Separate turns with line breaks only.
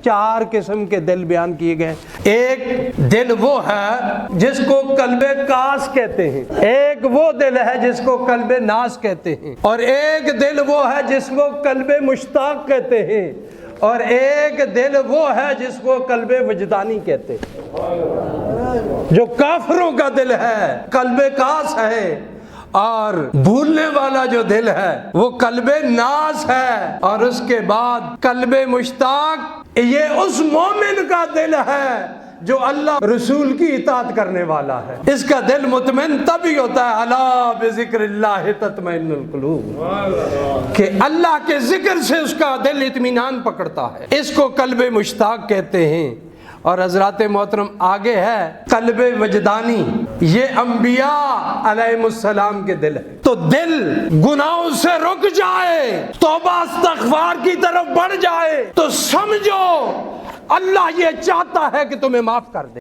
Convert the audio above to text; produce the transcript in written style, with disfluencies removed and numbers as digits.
4 قسم کے دل بیان کیے گئے۔ ایک دل وہ ہے جس کو قلب کاس کہتے ہیں، ایک وہ دل ہے جس کو قلب ناس کہتے ہیں، اور ایک دل وہ ہے جس کو قلب مشتاق کہتے ہیں، اور ایک دل وہ ہے جس کو قلب وجدانی کہتے ہیں۔ جو کافروں کا دل ہے قلب کاس ہے، اور بھولنے والا جو دل ہے وہ قلب ناس ہے، اور اس کے بعد قلب مشتاق یہ اس مومن کا دل ہے جو اللہ رسول کی اطاعت کرنے والا ہے۔ اس کا دل مطمئن تبھی ہوتا ہے الا بذکر اللہ تطمئن القلوب، کہ اللہ کے ذکر سے اس کا دل اطمینان پکڑتا ہے، اس کو قلب مشتاق کہتے ہیں۔ اور حضرات محترم آگے ہے قلب وجدانی، یہ انبیاء علیہ السلام کے دل ہے۔ تو دل گناہوں سے رک جائے، توبہ استغفار کی طرف بڑھ جائے تو سمجھو اللہ یہ چاہتا ہے کہ تمہیں معاف کر دے۔